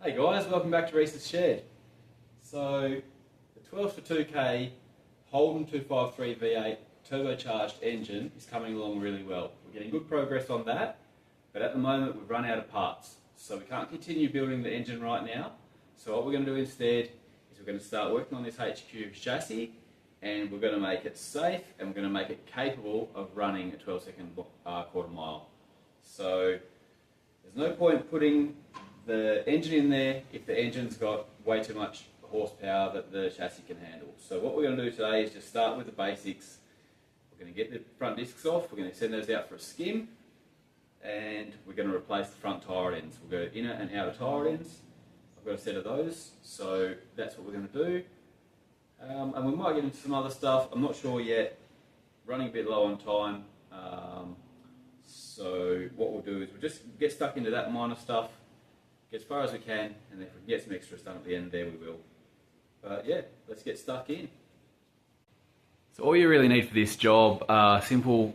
Hey guys, welcome back to Reese's Shed. So, the 12 to 2K Holden 253 V8 turbocharged engine is coming along really well. We're getting good progress on that, but at the moment we've run out of parts. So we can't continue building the engine right now. So what we're going to do instead is we're going to start working on this HQ chassis, and we're going to make it safe and we're going to make it capable of running a 12-second quarter mile. So there's no point putting the engine in there if the engine's got way too much horsepower that the chassis can handle. So what we're going to do today is just start with the basics. We're going to get the front discs off, we're going to send those out for a skim, and we're going to replace the front tyre ends. We'll go inner and outer tyre ends. I've got a set of those, so that's what we're going to do. And we might get into some other stuff, I'm not sure yet. Running a bit low on time. So what we'll do is we'll just get stuck into that minor stuff, get as far as we can, and if we can get some extras done at the end there, we will. But yeah, let's get stuck in. So all you really need for this job are simple,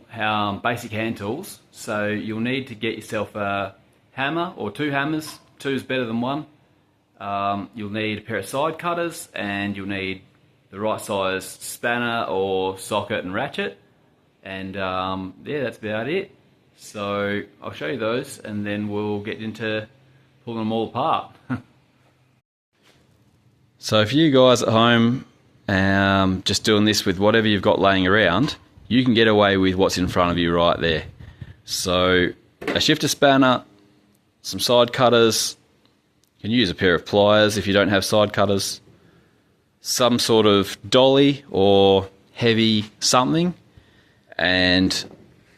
basic hand tools. So you'll need to get yourself a hammer or two hammers. Two is better than one. You'll need a pair of side cutters, and you'll need the right size spanner or socket and ratchet. And yeah, that's about it. So I'll show you those, and then we'll get into pulling them all apart. So for you guys at home, just doing this with whatever you've got laying around, you can get away with what's in front of you right there. So a shifter spanner, some side cutters, you can use a pair of pliers if you don't have side cutters, some sort of dolly or heavy something, and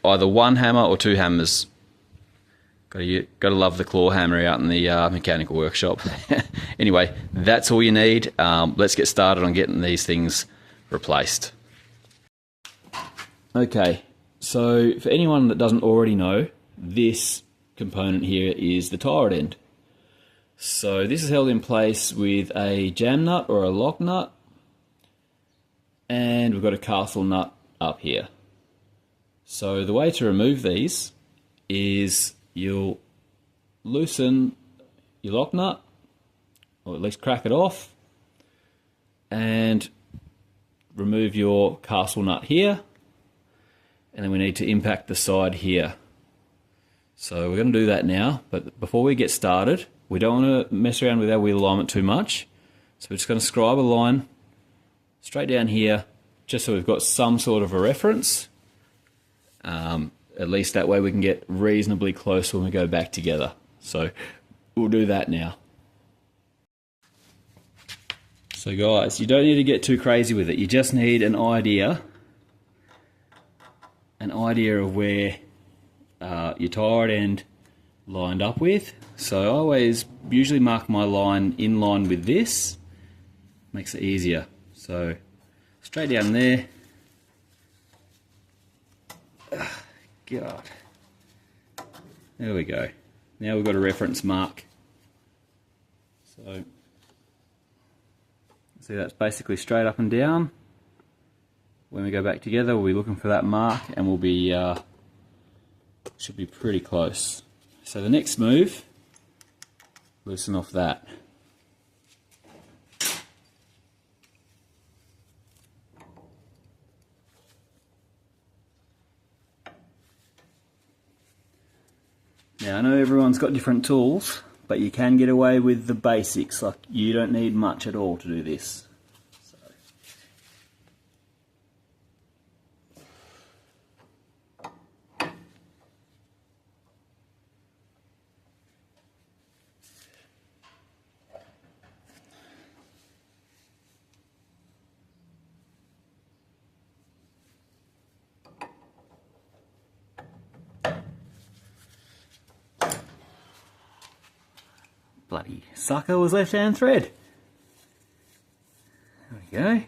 either one hammer or two hammers. Got to love the claw hammer out in the mechanical workshop. Anyway, that's all you need. Let's get started on getting these things replaced. Okay, so for anyone that doesn't already know, this component here is the tyre end. So this is held in place with a jam nut or a lock nut, and we've got a castle nut up here. So the way to remove these is you'll loosen your lock nut, or at least crack it off, and remove your castle nut here, and then we need to impact the side here. So we're going to do that now, but before we get started, we don't want to mess around with our wheel alignment too much, so we're just going to scribe a line straight down here, just so we've got some sort of a reference. At least that way we can get reasonably close when we go back together. So we'll do that now. So guys, you don't need to get too crazy with it. You just need an idea of where your tyre end lined up with. So I always usually mark my line in line with this. Makes it easier. So straight down there. God. There we go. Now we've got a reference mark. So, see, that's basically straight up and down. When we go back together, we'll be looking for that mark, and we'll be should be pretty close. So the next move, loosen off that. Now I know everyone's got different tools, but you can get away with the basics. Like, you don't need much at all to do this. Bloody sucker was left-hand thread. There we go.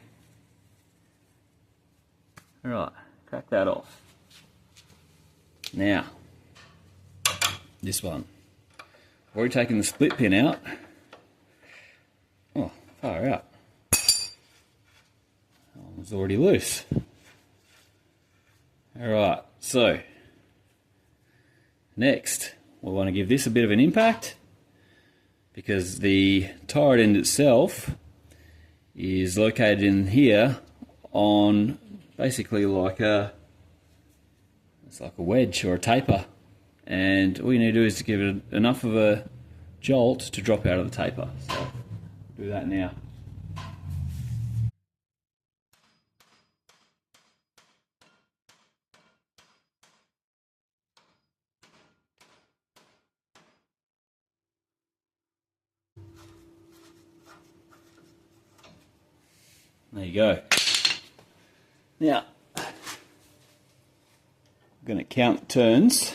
Alright, crack that off. Now, this one. I've already taken the split pin out. Oh, far out. That one was already loose. Alright, so next we want to give this a bit of an impact, because the turret end itself is located in here on basically like it's like a wedge or a taper, and all you need to do is to give it enough of a jolt to drop out of the taper. So do that now. There you go. Now, I'm going to count the turns.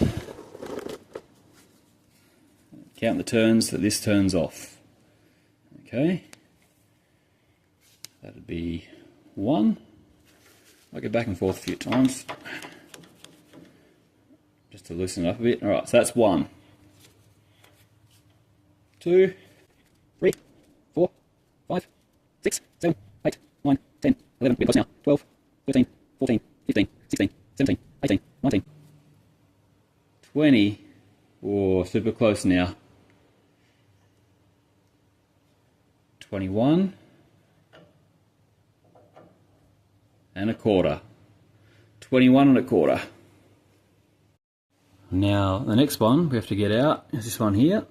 Count the turns that this turns off. Okay. That'd be 1. I'll go back and forth a few times just to loosen it up a bit. Alright, so that's 1. 2, 3, 4, 5, 6, 7, 8, 9, 10, 11, we're close now, 12, 13, 14, 15, 16, 17, 18, 19, 20, oh, super close now, 21, and a quarter, 21 and a quarter. Now the next one we have to get out is this one here,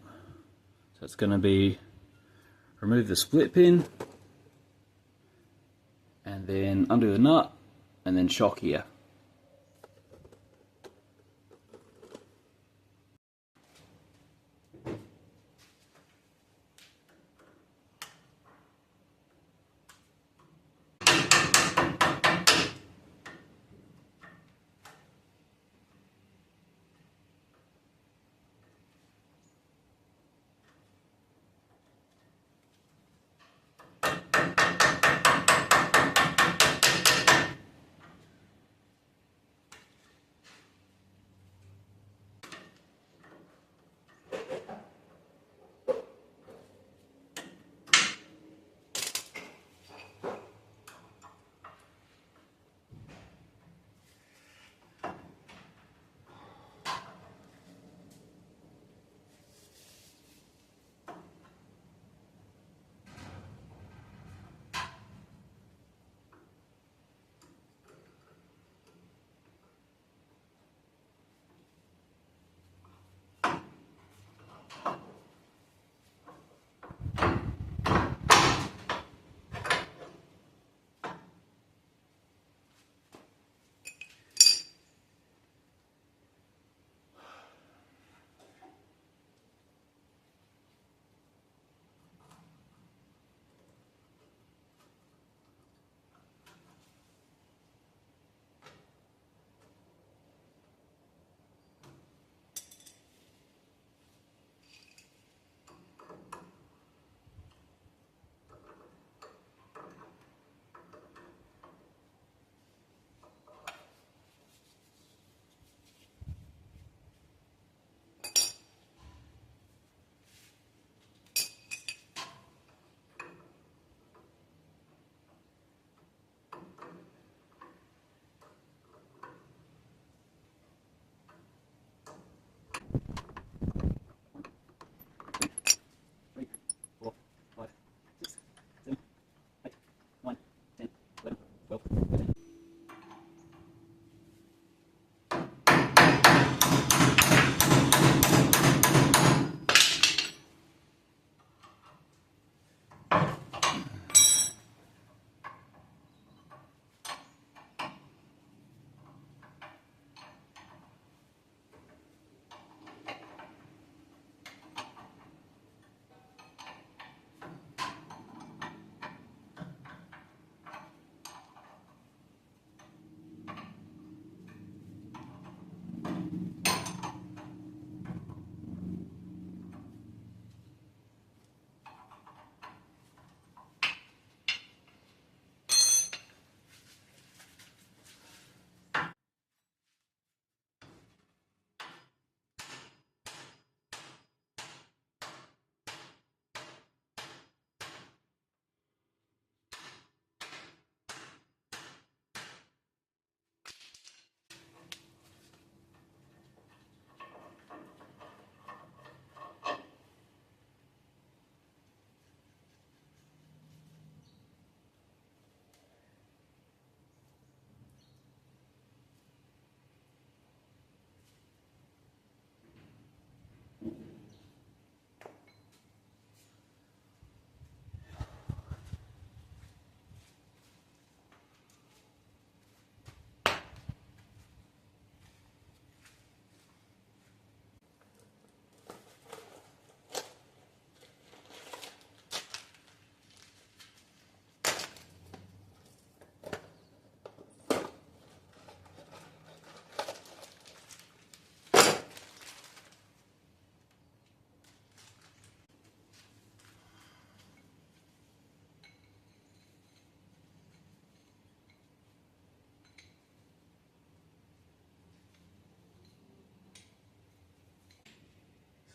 so it's going to be remove the split pin, and then undo the nut, and then shock here.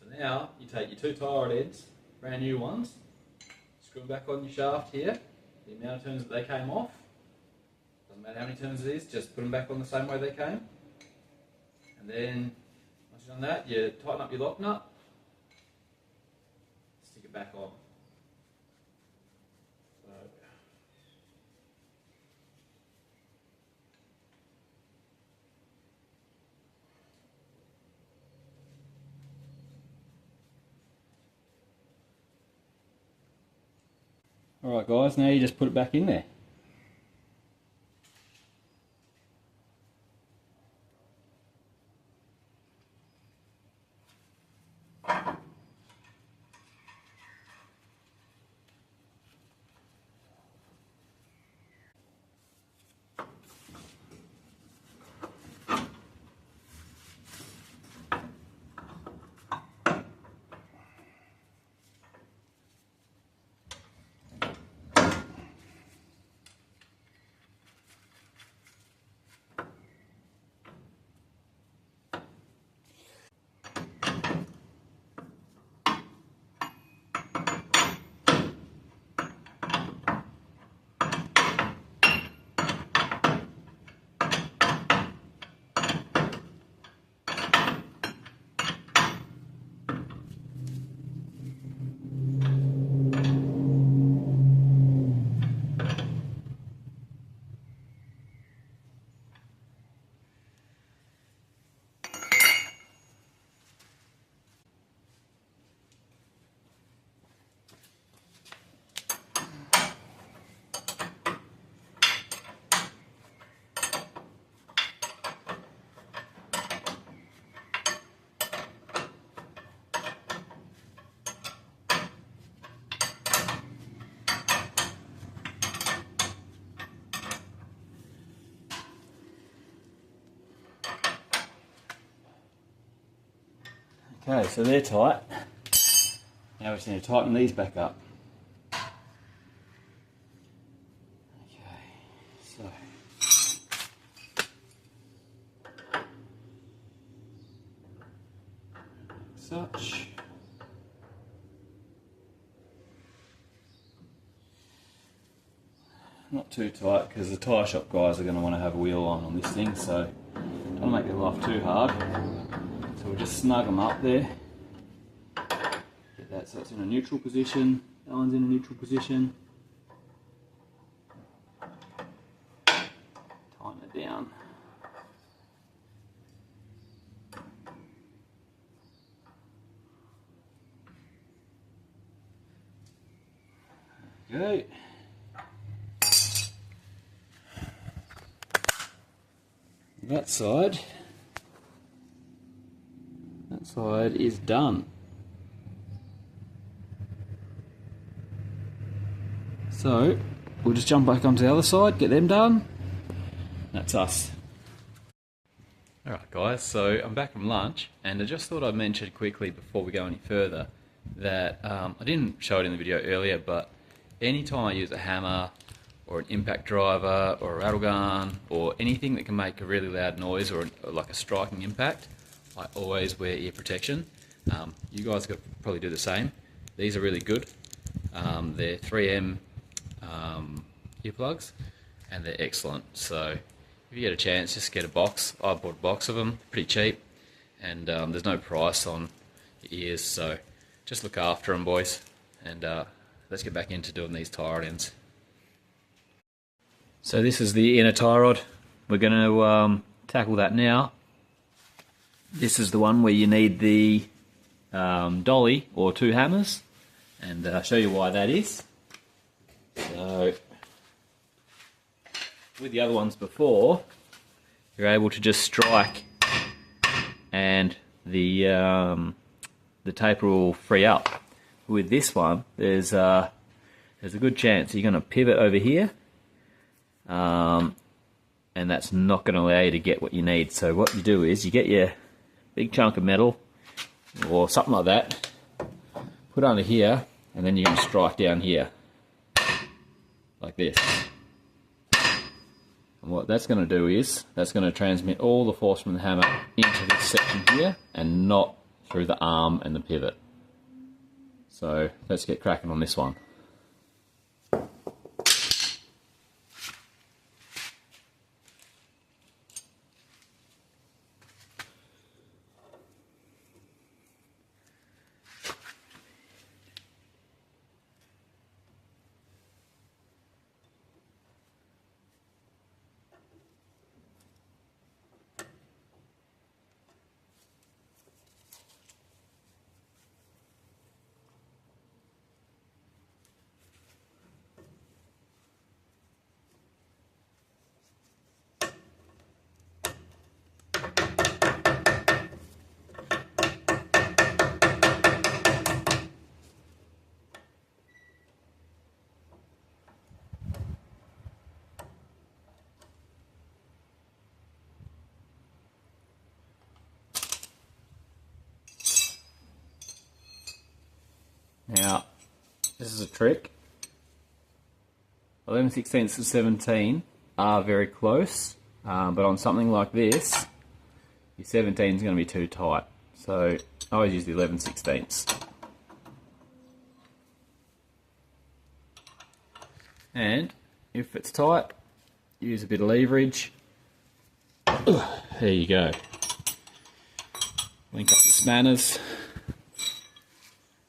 now you take your 2 tie rod ends, brand new ones, screw them back on your shaft here, the amount of turns that they came off. Doesn't matter how many turns it is, just put them back on the same way they came. And then, once you've done that, you tighten up your lock nut, stick it back on. Alright guys, now you just put it back in there. Okay, so they're tight. Now we just need to tighten these back up. Okay, so such. Not too tight because the tyre shop guys are going to want to have a wheel on this thing, so don't make their life too hard. So we'll just snug them up there. Get that so it's in a neutral position. That one's in a neutral position. Tighten it down. Okay. That side is done. So we'll just jump back onto the other side, get them done. That's us. Alright guys, so I'm back from lunch and I just thought I'd mention quickly before we go any further that I didn't show it in the video earlier, but anytime I use a hammer or an impact driver or a rattle gun or anything that can make a really loud noise or like a striking impact, I always wear ear protection. You guys could probably do the same. These are really good. They're 3M earplugs and they're excellent. So if you get a chance, just get a box. I bought a box of them, pretty cheap, and there's no price on your ears, so just look after them, boys. And let's get back into doing these tie rod ends. So this is the inner tie rod. We're going to tackle that now. This is the one where you need the dolly or 2 hammers, and I'll show you why that is. So with the other ones before, you're able to just strike and the taper will free up. With this one, there's a good chance you're going to pivot over here, and that's not going to allow you to get what you need. So what you do is you get your big chunk of metal or something like that, put under here, and then you're going to strike down here like this. And what that's going to do is that's going to transmit all the force from the hammer into this section here and not through the arm and the pivot. So let's get cracking on this one. Now, this is a trick. 11/16 to 17 are very close, but on something like this, your 17 is going to be too tight. So I always use the 11/16. And if it's tight, use a bit of leverage. There you go. Link up the spanners.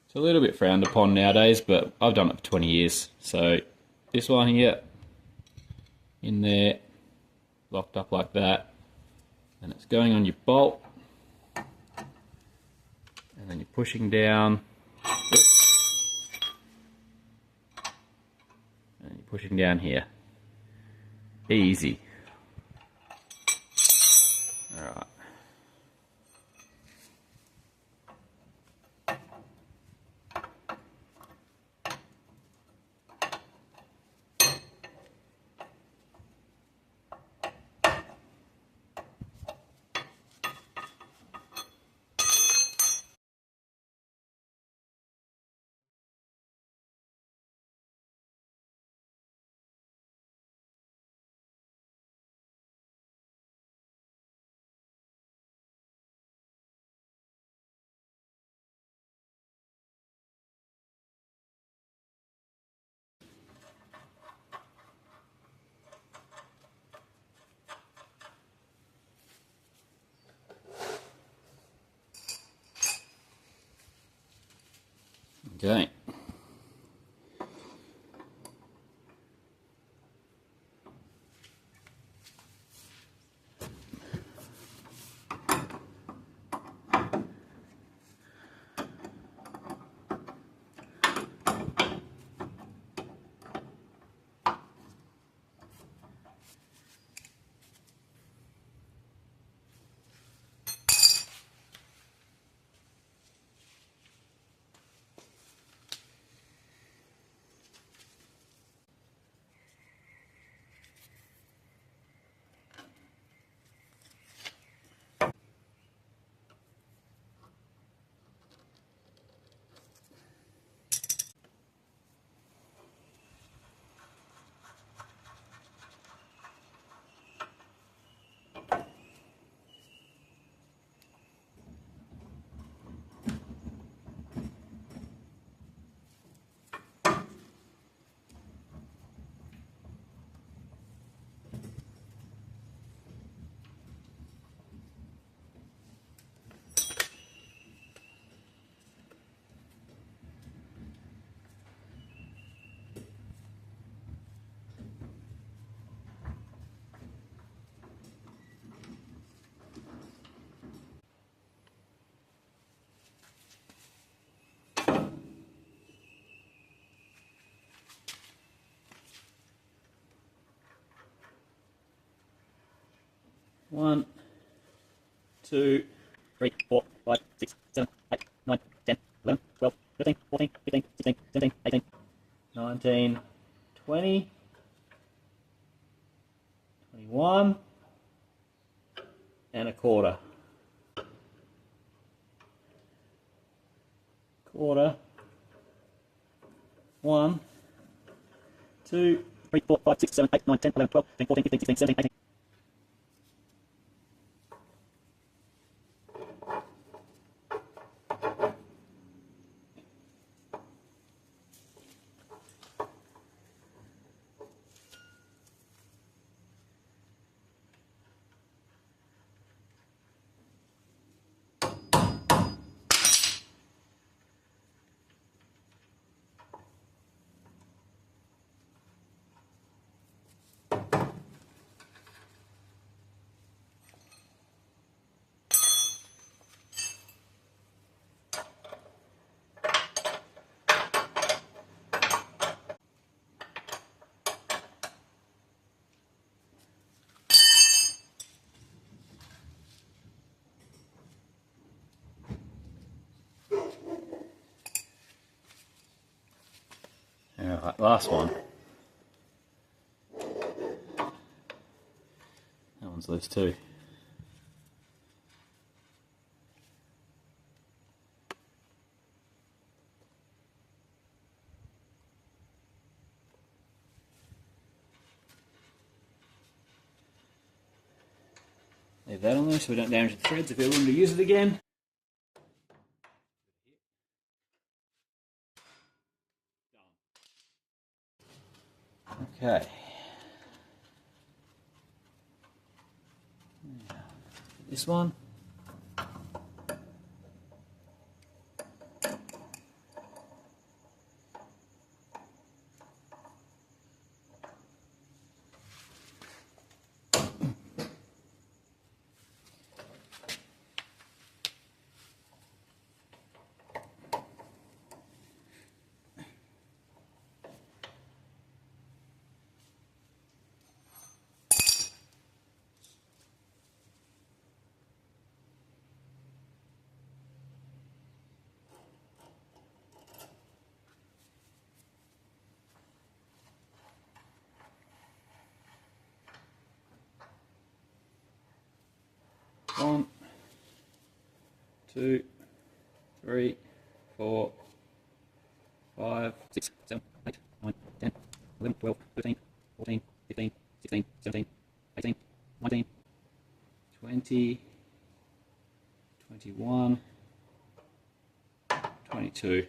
It's a little bit frowned upon nowadays, but I've done it for 20 years. So this one here, in there, locked up like that, and it's going on your bolt, and then you're pushing down, and you're pushing down here. Easy. Alright. Okay. One, 2, 3, 4, 5, 6, 7, 8, 9, 10, 11, 12, 13, 14, 15, 16, 17, 18, 19, 20, 21, and a quarter. Quarter. 1, 2, 3, 4, 5, 6, 7, 8, 9, 10, 11, 12, 13, 14, 15, 16, 17, 18. Alright, last one. That one's loose too. Leave that on there so we don't damage the threads if we're going to use it again. Okay. This one. One, 2, 3, 4, 5, 6, 7, 8, 9, 10, 11, 12, 13, 14, 15, 16, 17, 18, 19, 20, 21, 22.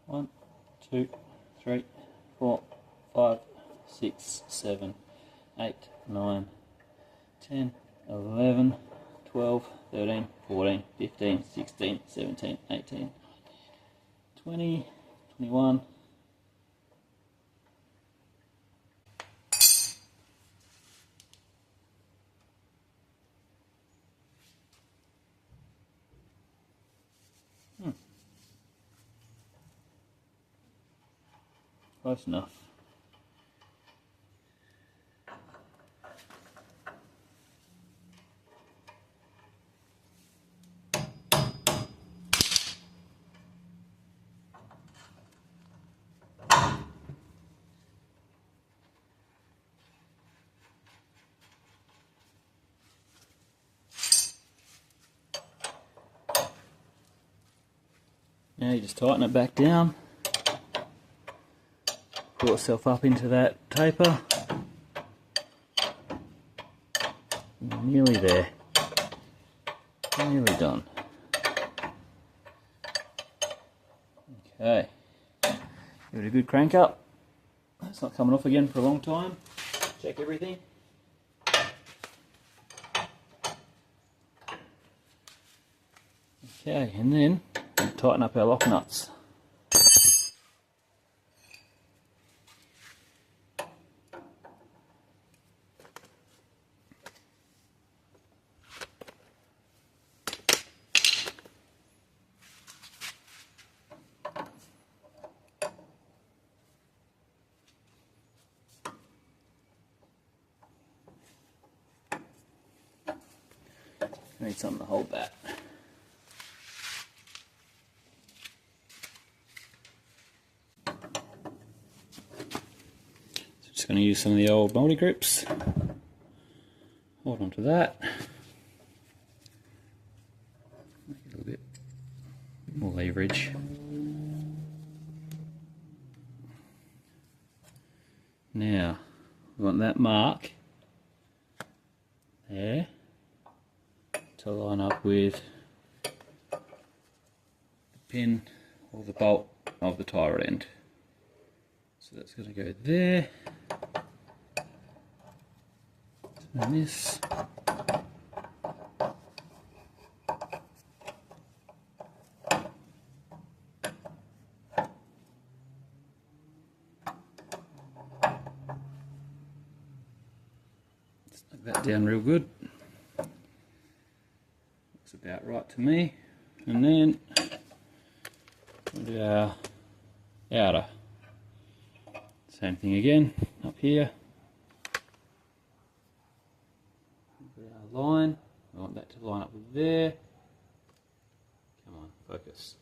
One, 2, 3, 4, 5, 6, 7, 8, 9, 10, 11, 12, 13, 14, 15, 16, 17, 18, 20, 21. Close enough. Now you just tighten it back down, pull yourself up into that taper. You're nearly there, nearly done. Okay, give it a good crank up. It's not coming off again for a long time. Check everything. Okay, and then tighten up our lock nuts. I need something to hold that. Just going to use some of the old multi grips. Hold on to that. Make it a little bit more leverage. Now, we want that mark there to line up with the pin or the bolt of the tie rod end. So that's going to go there. Turn this. Snug that down real good. Looks about right to me. And then put our outer. Same thing again, up here. Put our line. I want that to line up with there. Come on, focus.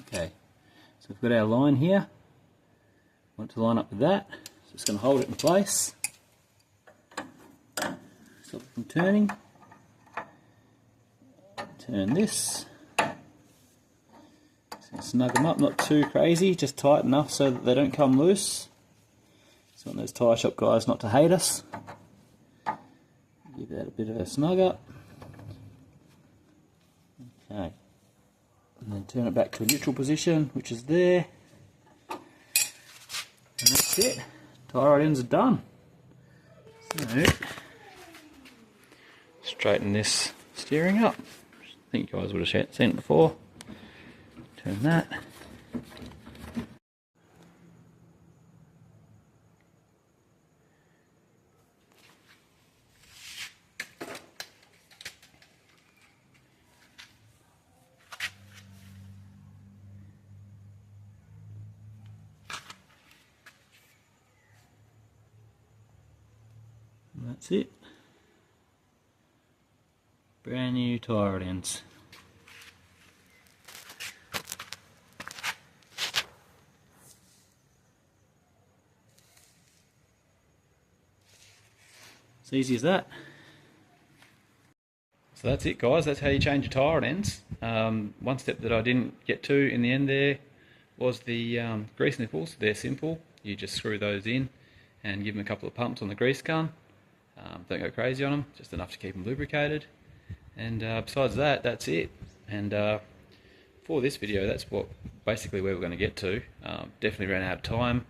Okay, so we've got our line here. Want it to line up with that. So it's going to hold it in place. Stop it from turning. Turn this. So snug them up, not too crazy, just tight enough so that they don't come loose. So want those tyre shop guys not to hate us. Give that a bit of a snug up. Okay. And then turn it back to a neutral position, which is there. And that's it. Tyre ends are done. So, straighten this steering up. I think you guys would have seen it before. Turn that. And that's it. Brand new tyre ends. It's easy as that. So that's it, guys. That's how you change your tyre ends. One step that I didn't get to in the end there was the grease nipples. They're simple. You just screw those in and give them a couple of pumps on the grease gun. Don't go crazy on them, just enough to keep them lubricated. And besides that, that's it. And for this video, that's basically where we're going to get to. Definitely ran out of time.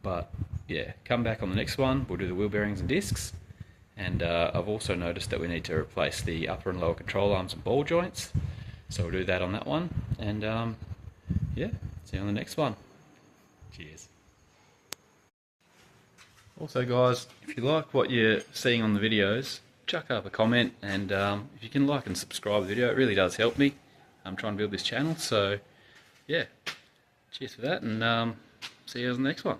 But yeah, come back on the next one. We'll do the wheel bearings and discs. And I've also noticed that we need to replace the upper and lower control arms and ball joints. So we'll do that on that one. And yeah, see you on the next one. Cheers. Also guys, if you like what you're seeing on the videos, chuck up a comment, and if you can like and subscribe the video, it really does help me. I'm trying to build this channel, so yeah, cheers for that, and see you on the next one.